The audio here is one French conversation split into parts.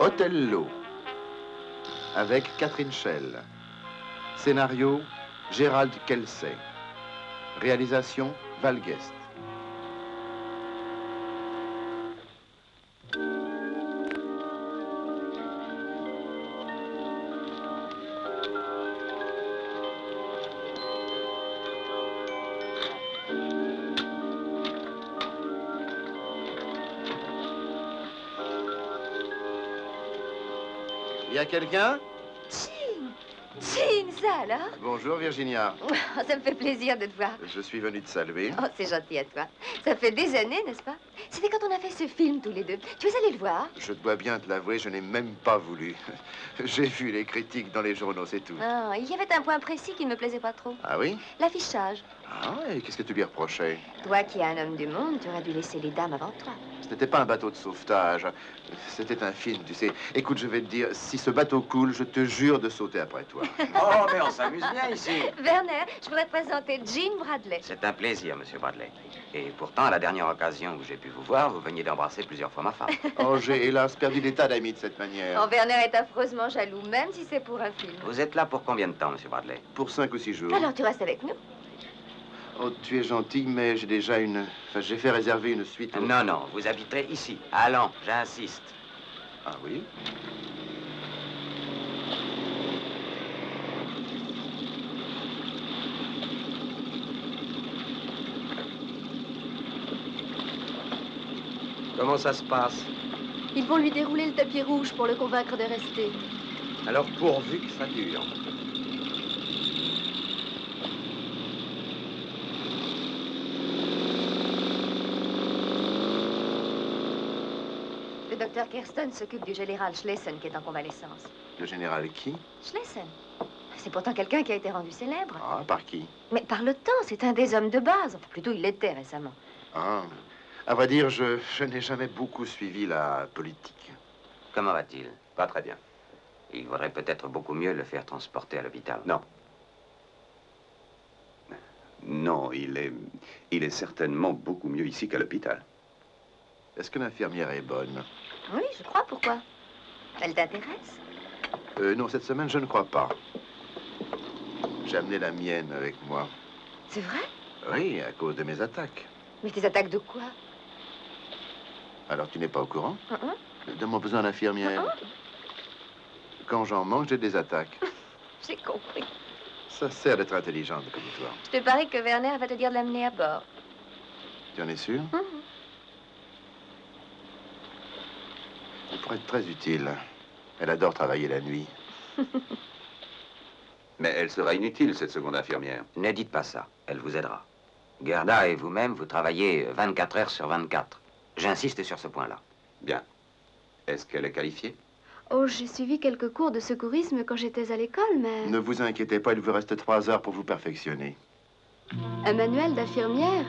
Othello, avec Catherine Schell. Scénario, Gérald Kelsey. Réalisation, Val Guest. Il y a quelqu'un? Jean, ça alors? Bonjour Virginia. Oh, ça me fait plaisir de te voir. Je suis venu te saluer. Oh, c'est gentil à toi. Ça fait des années, n'est-ce pas? C'était quand on a fait ce film tous les deux. Tu es allé le voir? Je dois bien te l'avouer, je n'ai même pas voulu. J'ai vu les critiques dans les journaux, c'est tout. Ah, il y avait un point précis qui ne me plaisait pas trop. Ah oui? L'affichage. Ah, et qu'est-ce que tu lui reprochais? Toi qui es un homme du monde, tu aurais dû laisser les dames avant toi. Ce n'était pas un bateau de sauvetage. C'était un film, tu sais. Écoute, je vais te dire, si ce bateau coule, je te jure de sauter après toi. Oh, mais on s'amuse bien ici. Werner, je voudrais te présenter Jean Bradley. C'est un plaisir, Monsieur Bradley. Et pourtant, à la dernière occasion où j'ai pu vous voir, vous veniez d'embrasser plusieurs fois ma femme. Oh, j'ai hélas perdu des tas d'amis de cette manière. Oh, Werner est affreusement jaloux, même si c'est pour un film. Vous êtes là pour combien de temps, Monsieur Bradley? Pour 5 ou 6 jours. Alors tu restes avec nous? Oh, tu es gentil, mais j'ai déjà une... Enfin, j'ai fait réserver une suite. Non, non, vous habiterez ici. Allons, j'insiste. Ah oui? Comment ça se passe? Ils vont lui dérouler le tapis rouge pour le convaincre de rester. Alors, pourvu que ça dure. Le docteur Kirsten s'occupe du général Schlesien qui est en convalescence. Le général qui? Schlesien? C'est pourtant quelqu'un qui a été rendu célèbre. Ah, par qui? Mais par le temps, c'est un des hommes de base. Enfin, plutôt, il l'était récemment. Ah, à vrai dire, je n'ai jamais beaucoup suivi la politique. Comment va-t-il? Pas très bien. Il vaudrait peut-être beaucoup mieux le faire transporter à l'hôpital. Non. Non, il est certainement beaucoup mieux ici qu'à l'hôpital. Est-ce que l'infirmière est bonne? Oui, je crois. Pourquoi? Elle t'intéresse? Non, cette semaine, je ne crois pas. J'ai amené la mienne avec moi. C'est vrai? Oui, à cause de mes attaques. Mais tes attaques de quoi? Alors, tu n'es pas au courant? Uh-uh. De mon besoin d'infirmière. Quand j'en manque, j'ai des attaques. J'ai compris. Ça sert d'être intelligente comme toi. Je te parie que Werner va te dire de l'amener à bord. Tu en es sûr? Elle pourrait être très utile. Elle adore travailler la nuit. Mais elle sera inutile, cette seconde infirmière. Ne dites pas ça. Elle vous aidera. Gerda et vous-même, vous travaillez 24 heures sur 24. J'insiste sur ce point-là. Bien. Est-ce qu'elle est qualifiée? Oh, j'ai suivi quelques cours de secourisme quand j'étais à l'école, mais... Ne vous inquiétez pas, il vous reste 3 heures pour vous perfectionner. Un manuel d'infirmière?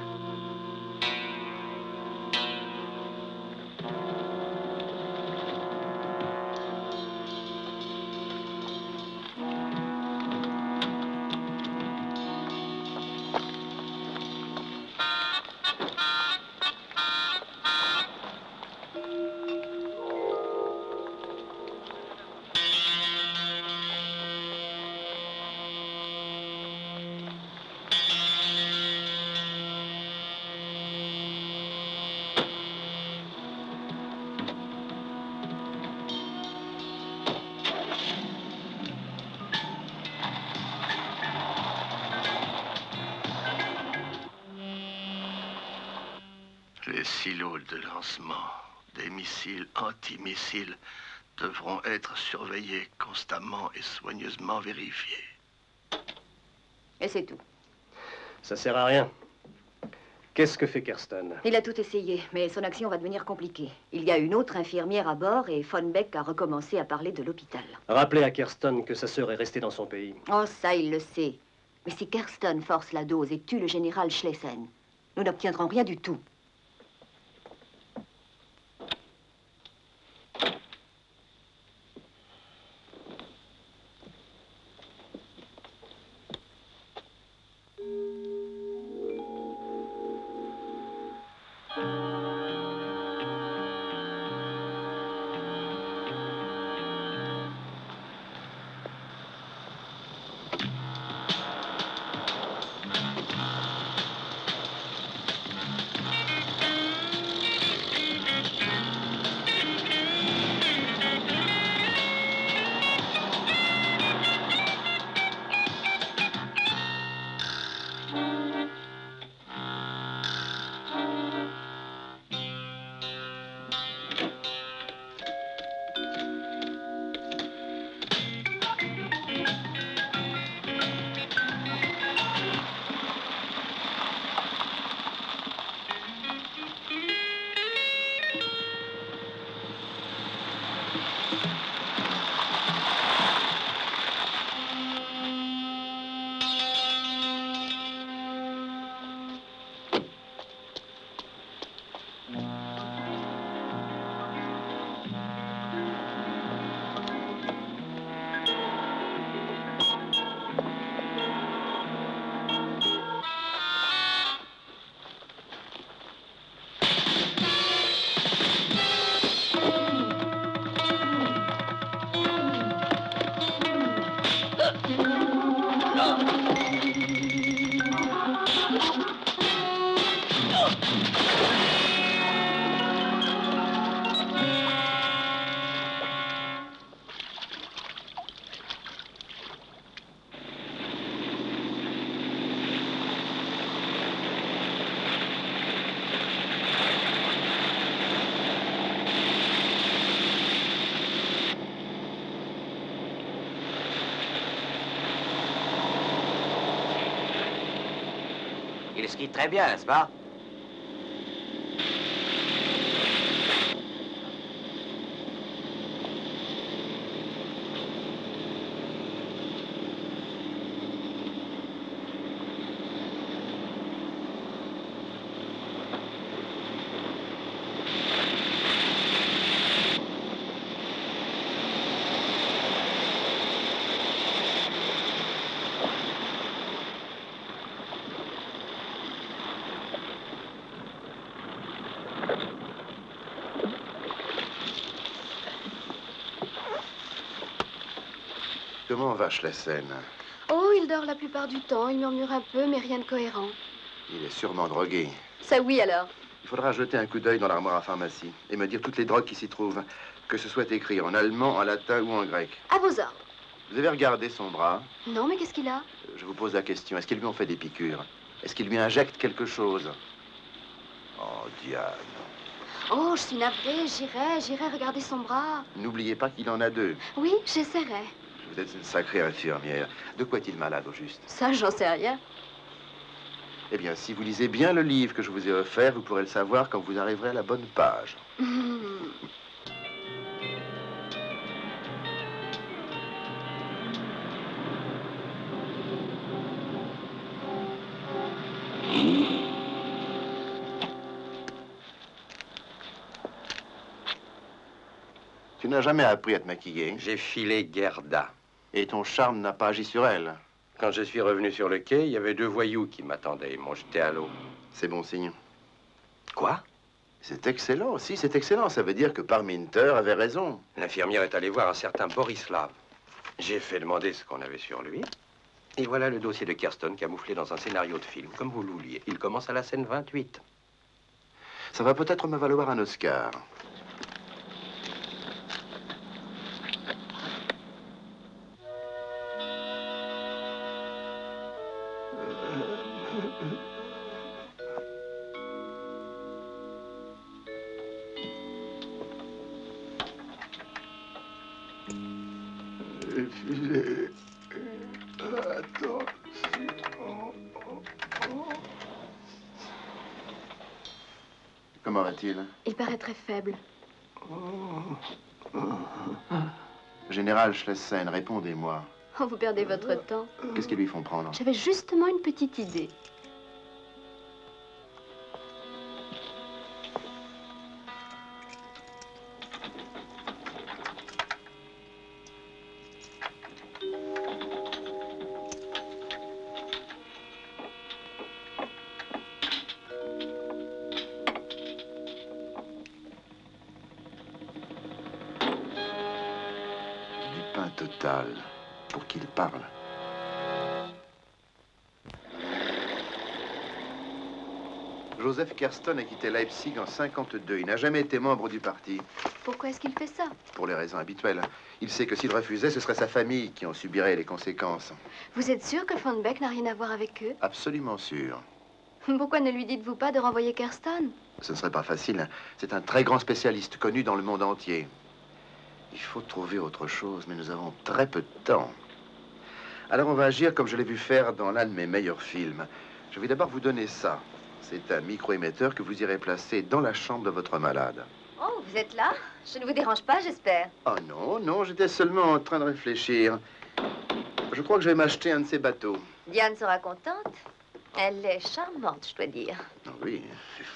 Les silos de lancement des missiles antimissiles devront être surveillés constamment et soigneusement vérifiés. Et c'est tout. Ça sert à rien. Qu'est-ce que fait Kirsten? Il a tout essayé, mais son action va devenir compliquée. Il y a une autre infirmière à bord et Von Beck a recommencé à parler de l'hôpital. Rappelez à Kirsten que sa sœur est restée dans son pays. Oh, ça, il le sait. Mais si Kirsten force la dose et tue le général Schlesien, nous n'obtiendrons rien du tout. Il skie très bien, n'est-ce pas? Comment va Schlesser? Oh, il dort la plupart du temps. Il murmure un peu, mais rien de cohérent. Il est sûrement drogué. Ça oui, alors. Il faudra jeter un coup d'œil dans l'armoire à pharmacie et me dire toutes les drogues qui s'y trouvent, que ce soit écrit en allemand, en latin ou en grec. À vos ordres. Vous avez regardé son bras? Non, mais qu'est-ce qu'il a? Je vous pose la question, est-ce qu'ils lui ont fait des piqûres? Est-ce qu'ils lui injectent quelque chose? Oh, Diane. Oh, je suis navrée. J'irai regarder son bras. N'oubliez pas qu'il en a deux. Oui, j'essaierai. Vous êtes une sacrée infirmière. De quoi est-il malade, au juste? Ça, j'en sais rien. Eh bien, si vous lisez bien le livre que je vous ai offert, vous pourrez le savoir quand vous arriverez à la bonne page. Tu n'as jamais appris à te maquiller. J'ai filé Gerda. Et ton charme n'a pas agi sur elle. Quand je suis revenu sur le quai, il y avait deux voyous qui m'attendaient. Ils m'ont jeté à l'eau. C'est bon signe. Quoi? C'est excellent, si, c'est excellent. Ça veut dire que Parminter avait raison. L'infirmière est allée voir un certain Borislav. J'ai fait demander ce qu'on avait sur lui. Et voilà le dossier de Kirsten camouflé dans un scénario de film, comme vous le vouliez. Il commence à la scène 28. Ça va peut-être me valoir un Oscar. Comment va-t-il? Il paraît très faible. Général Schlesser, répondez-moi. Oh, vous perdez votre temps. Qu'est-ce qu'ils lui font prendre? J'avais justement une petite idée. Du pain total, pour qu'il parle. Joseph Kersten a quitté Leipzig en 52. Il n'a jamais été membre du parti, Pourquoi est-ce qu'il fait ça? pour les raisons habituelles. Il sait que s'il refusait, ce serait sa famille qui en subirait les conséquences. Vous êtes sûr que Von Beck n'a rien à voir avec eux? Absolument sûr. Pourquoi ne lui dites-vous pas de renvoyer Kirsten? Ce ne serait pas facile. C'est un très grand spécialiste, connu dans le monde entier. Il faut trouver autre chose, mais nous avons très peu de temps. Alors on va agir comme je l'ai vu faire dans l'un de mes meilleurs films. Je vais d'abord vous donner ça. C'est un micro-émetteur que vous irez placer dans la chambre de votre malade. Oh, vous êtes là? Je ne vous dérange pas, j'espère. Oh non, non, j'étais seulement en train de réfléchir. Je crois que je vais m'acheter un de ces bateaux. Diane sera contente. Elle est charmante, je dois dire. Oh, oui,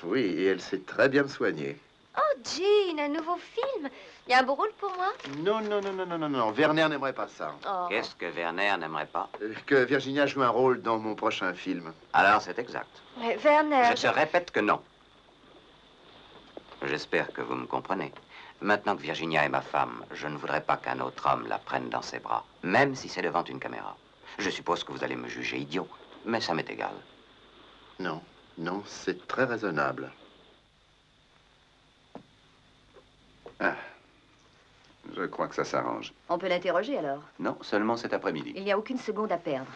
oui, et elle sait très bien me soigner. Oh, Jean, un nouveau film. Il y a un beau rôle pour moi? Non, non, non, non, non, non, non. Werner n'aimerait pas ça. Oh. Qu'est-ce que Werner n'aimerait pas? Que Virginia joue un rôle dans mon prochain film. Alors, c'est exact. Mais Werner... Je te répète que non. J'espère que vous me comprenez. Maintenant que Virginia est ma femme, je ne voudrais pas qu'un autre homme la prenne dans ses bras, même si c'est devant une caméra. Je suppose que vous allez me juger idiot, mais ça m'est égal. Non, non, c'est très raisonnable. Ah, je crois que ça s'arrange. On peut l'interroger alors. Non, seulement cet après-midi. Il n'y a aucune seconde à perdre.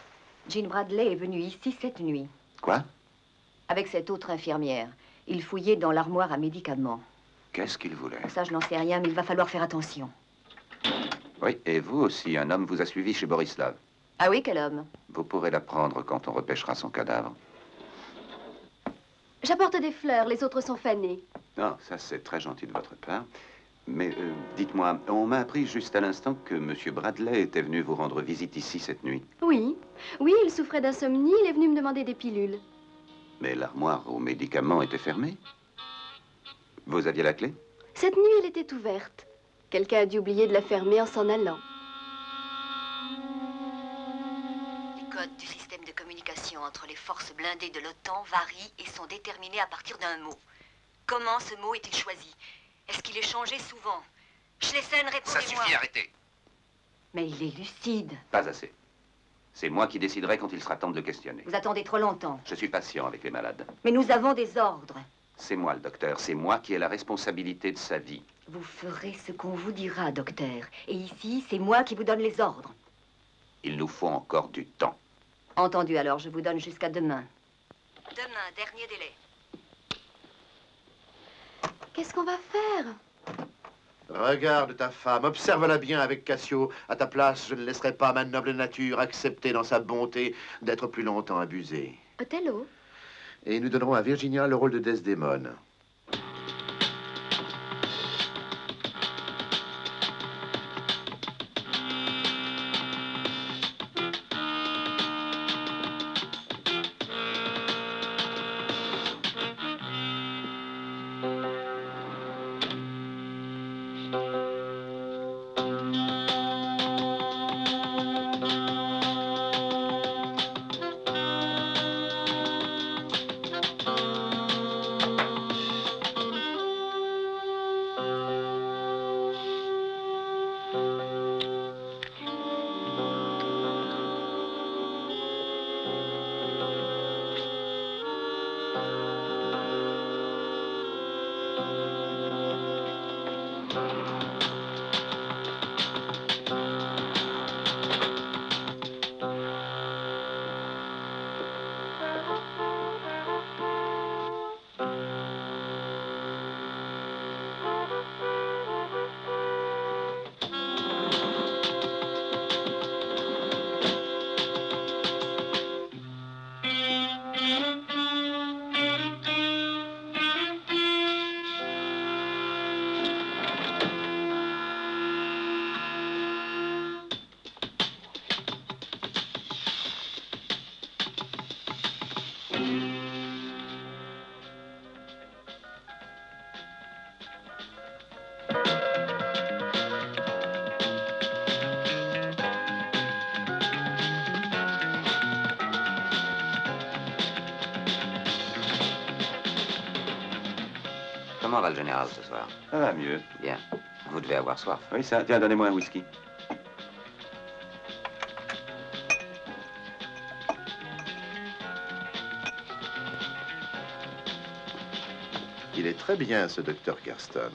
Jean Bradley est venu ici cette nuit, Quoi? avec cette autre infirmière. Il fouillait dans l'armoire à médicaments. Qu'est-ce qu'il voulait? Ça, je n'en sais rien, mais il va falloir faire attention. Oui, et vous aussi, un homme vous a suivi chez Borislav. Ah oui, quel homme? Vous pourrez l'apprendre quand on repêchera son cadavre. J'apporte des fleurs, les autres sont fanées. Ah, ça c'est très gentil de votre part. Mais dites-moi, on m'a appris juste à l'instant que Monsieur Bradley était venu vous rendre visite ici cette nuit. Oui, oui, il souffrait d'insomnie, il est venu me demander des pilules. Mais l'armoire aux médicaments était fermée. Vous aviez la clé? Cette nuit, elle était ouverte. Quelqu'un a dû oublier de la fermer en s'en allant. Les codes du système de communication entre les forces blindées de l'OTAN varient et sont déterminés à partir d'un mot. Comment ce mot est-il choisi? Est-ce qu'il est changé souvent? Schlesien, répondez-moi. Ça suffit, arrêtez. Mais il est lucide. Pas assez. C'est moi qui déciderai quand il sera temps de le questionner. Vous attendez trop longtemps. Je suis patient avec les malades. Mais nous avons des ordres. C'est moi le docteur, c'est moi qui ai la responsabilité de sa vie. Vous ferez ce qu'on vous dira, docteur. Et ici, c'est moi qui vous donne les ordres. Il nous faut encore du temps. Entendu, alors je vous donne jusqu'à demain. Demain, dernier délai. Qu'est-ce qu'on va faire? Regarde ta femme, observe-la bien avec Cassio. À ta place, je ne laisserai pas ma noble nature accepter dans sa bonté d'être plus longtemps abusée. Othello? Et nous donnerons à Virginia le rôle de Desdémone. Comment va le général ce soir? Ça va mieux. Bien. Vous devez avoir soif. Oui, ça. Tiens, donnez-moi un whisky. Il est très bien, ce docteur Kerston.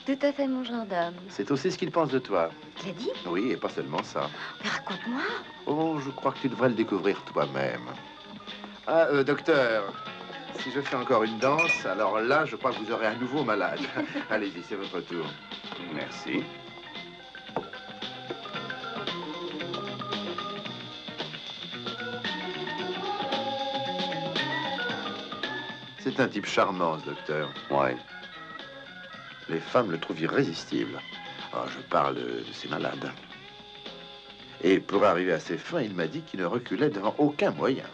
Tout à fait mon genre d'homme. C'est aussi ce qu'il pense de toi. Tu l'as dit? Oui, et pas seulement ça. Mais raconte-moi. Oh, je crois que tu devrais le découvrir toi-même. Ah, docteur, si je fais encore une danse, alors là, je crois que vous aurez un nouveau malade. Allez-y, c'est votre tour. Merci. C'est un type charmant, ce docteur. Ouais. Les femmes le trouvent irrésistible. Ah, je parle de ses malades. Et pour arriver à ses fins, il m'a dit qu'il ne reculait devant aucun moyen.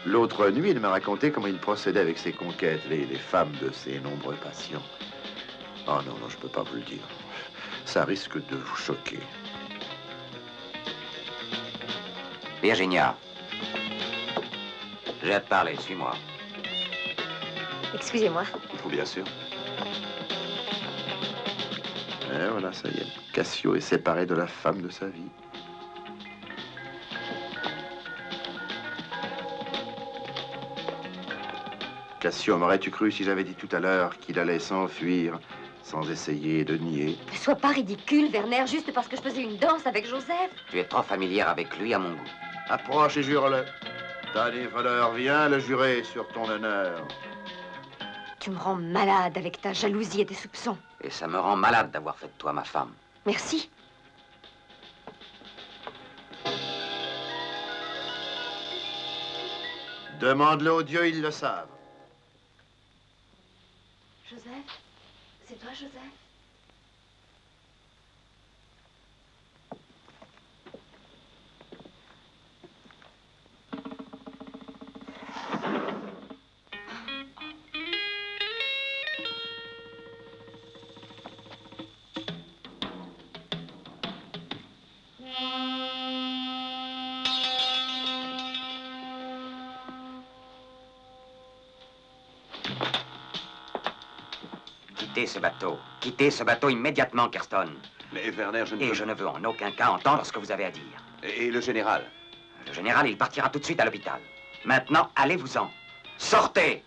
L'autre nuit, il m'a raconté comment il procédait avec ses conquêtes, les femmes de ses nombreux patients. Oh non, non, je peux pas vous le dire. Ça risque de vous choquer. Virginia. J'ai à te parler, suis-moi. Excusez-moi. Bien sûr. Et voilà, ça y est. Cassio est séparé de la femme de sa vie. Cassio, m'aurais-tu cru si j'avais dit tout à l'heure qu'il allait s'enfuir sans essayer de nier? Ne sois pas ridicule, Werner, juste parce que je faisais une danse avec Joseph. Tu es trop familière avec lui à mon goût. Approche et jure-le. Danny voleur, viens le jurer sur ton honneur. Tu me rends malade avec ta jalousie et tes soupçons. Et ça me rend malade d'avoir fait de toi ma femme. Merci. Demande-le aux dieux, ils le savent. Joseph? C'est toi, Joseph? Quittez ce bateau immédiatement, Kerston. Mais Werner, je ne Et peux... je ne veux en aucun cas entendre ce que vous avez à dire. Et le général? Le général, il partira tout de suite à l'hôpital. Maintenant, allez-vous-en. Sortez!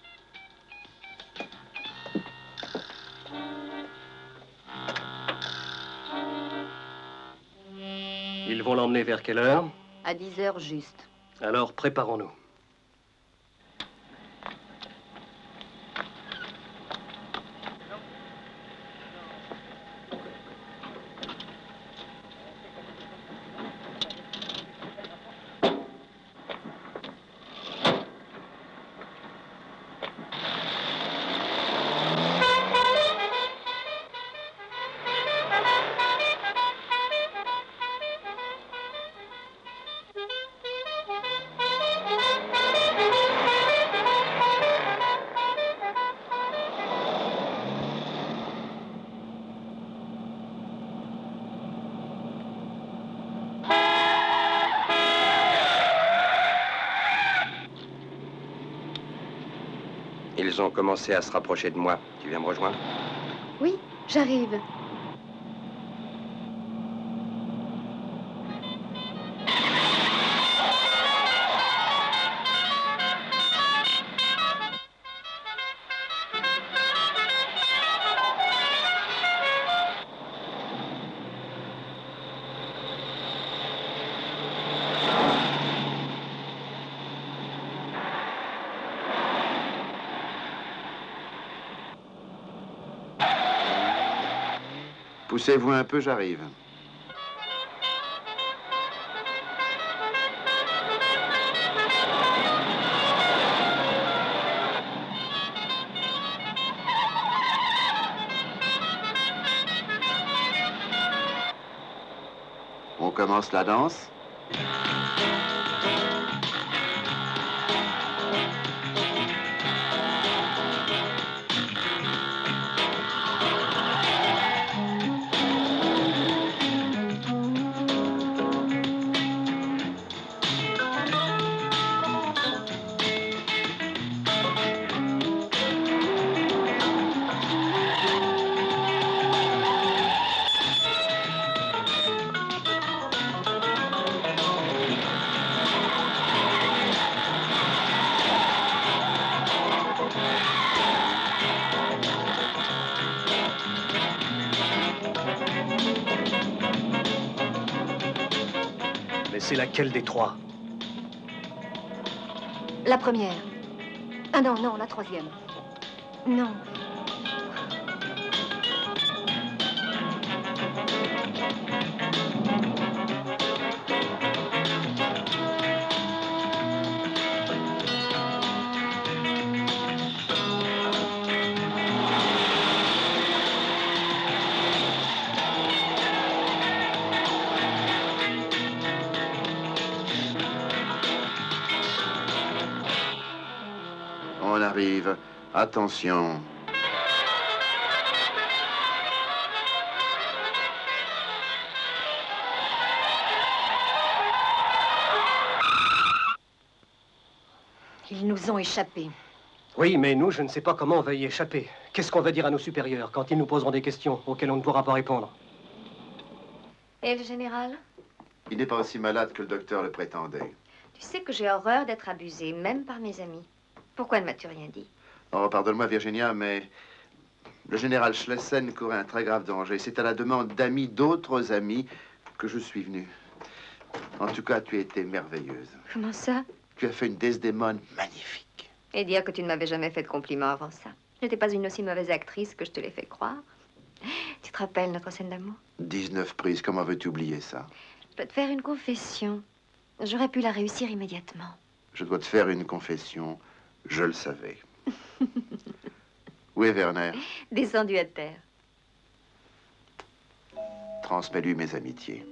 Ils vont l'emmener vers quelle heure? À 10 heures juste. Alors, préparons-nous. Ils ont commencé à se rapprocher de moi. Tu viens me rejoindre? Oui, j'arrive. Poussez-vous un peu, j'arrive. On commence la danse. C'est laquelle des trois? La première. Ah non, non, la troisième. Non. On arrive. Attention. Ils nous ont échappé. Oui, mais nous, je ne sais pas comment on va y échapper. Qu'est-ce qu'on va dire à nos supérieurs quand ils nous poseront des questions auxquelles on ne pourra pas répondre? Et le général? Il n'est pas aussi malade que le docteur le prétendait. Tu sais que j'ai horreur d'être abusée, même par mes amis. Pourquoi ne m'as-tu rien dit? Oh, pardonne-moi, Virginia, mais le général Schlesien courait un très grave danger. C'est à la demande d'amis, d'autres amis, que je suis venu. En tout cas, tu as été merveilleuse. Comment ça? Tu as fait une Desdémone magnifique. Et dire que tu ne m'avais jamais fait de compliments avant ça. Je n'étais pas une aussi mauvaise actrice que je te l'ai fait croire. Tu te rappelles notre scène d'amour? 19 prises, comment veux-tu oublier ça? Je peux te faire une confession. J'aurais pu la réussir immédiatement. je dois te faire une confession. Je le savais. Où est Werner? Descendu à terre. Transmets-lui mes amitiés.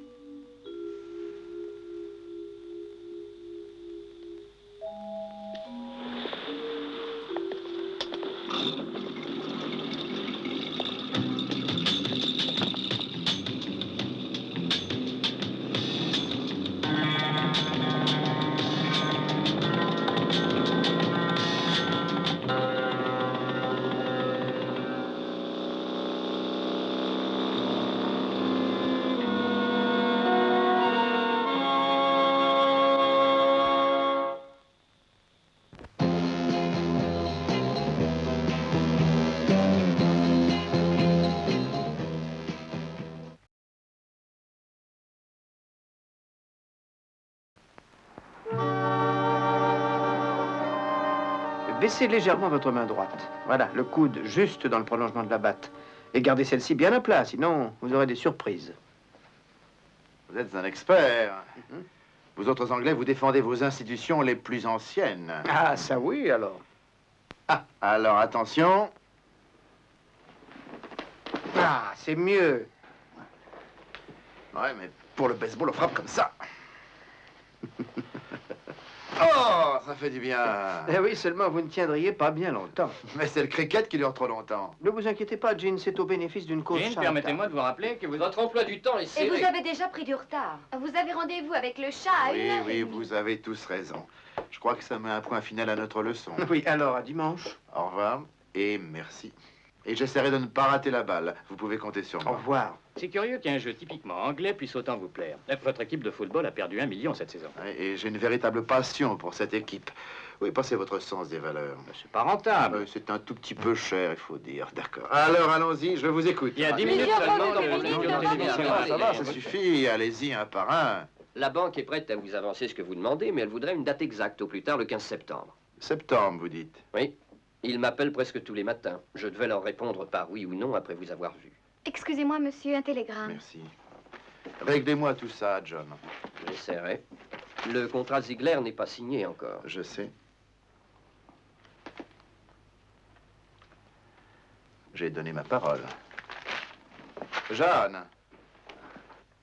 Baissez légèrement votre main droite. Voilà, le coude juste dans le prolongement de la batte. Et gardez celle-ci bien à plat, sinon vous aurez des surprises. Vous êtes un expert. Vous autres Anglais, vous défendez vos institutions les plus anciennes. Ah, ça oui, alors. Ah, alors attention. Ah, c'est mieux. Ouais, mais pour le baseball, on frappe comme ça. Oh, ça fait du bien. Eh oui, seulement vous ne tiendriez pas bien longtemps. Mais c'est le cricket qui dure trop longtemps. Ne vous inquiétez pas, Jean, c'est au bénéfice d'une cause Jean, charitable. permettez-moi de vous rappeler que votre emploi du temps est Et serré. vous avez déjà pris du retard. Vous avez rendez-vous avec le chat à Oui, 1h30. oui, vous avez tous raison. Je crois que ça met un point final à notre leçon. Oui, alors à dimanche. Au revoir et merci. Et j'essaierai de ne pas rater la balle. Vous pouvez compter sur Au moi. revoir. C'est curieux qu'un jeu typiquement anglais puisse autant vous plaire. Votre équipe de football a perdu 1 million cette saison. Ouais, et j'ai une véritable passion pour cette équipe. Oui, passez votre sens des valeurs. C'est pas rentable. C'est un tout petit peu cher, il faut dire. D'accord. Alors, allons-y, je vous écoute. Il y a 10 Mais minutes il y a seulement pas que de le minutes studio de devant télévision nous. a Ça va, ça arrivé. suffit. Allez-y, un par un. La banque est prête à vous avancer ce que vous demandez, mais elle voudrait une date exacte, au plus tard le 15 septembre. Septembre, vous dites. Oui. Ils m'appellent presque tous les matins. Je devais leur répondre par oui ou non après vous avoir vu. Excusez-moi, monsieur, un télégramme. Merci. Réglez-moi tout ça, John. J'essaierai. Le contrat Ziegler n'est pas signé encore. Je sais. J'ai donné ma parole. Jeanne,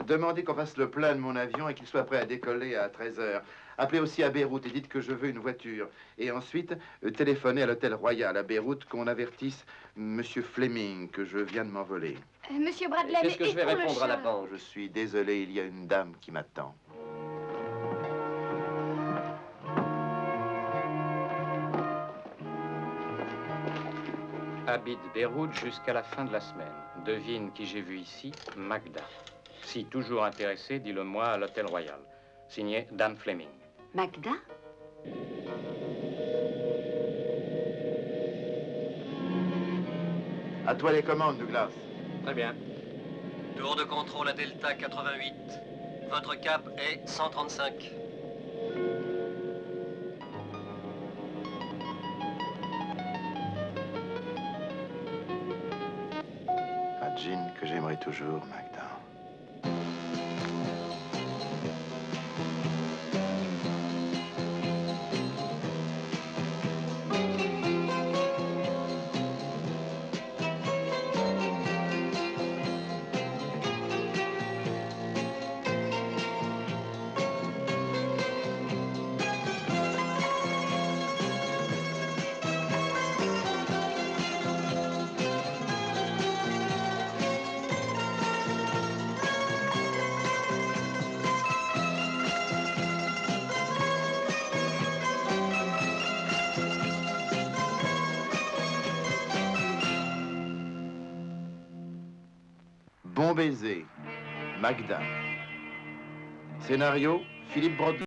demandez qu'on fasse le plein de mon avion et qu'il soit prêt à décoller à 13h. Appelez aussi à Beyrouth et dites que je veux une voiture. Et ensuite, téléphonez à l'hôtel Royal à Beyrouth qu'on avertisse Monsieur Fleming que je viens de m'envoler. Monsieur Bradley, Qu'est-ce que mais je vais pour le répondre à la chat banque? Je suis désolé, il y a une dame qui m'attend. Habite Beyrouth jusqu'à la fin de la semaine. Devine qui j'ai vu ici, Magda. Si toujours intéressé, dis-le-moi à l'Hôtel Royal. Signé Dame Fleming. Magda? À toi les commandes, Douglas. Très bien. Tour de contrôle à Delta 88. Votre cap est 135. À Jean que j'aimerais toujours, Magda. Bon baiser, Magda. Scénario, Philippe Brodeur.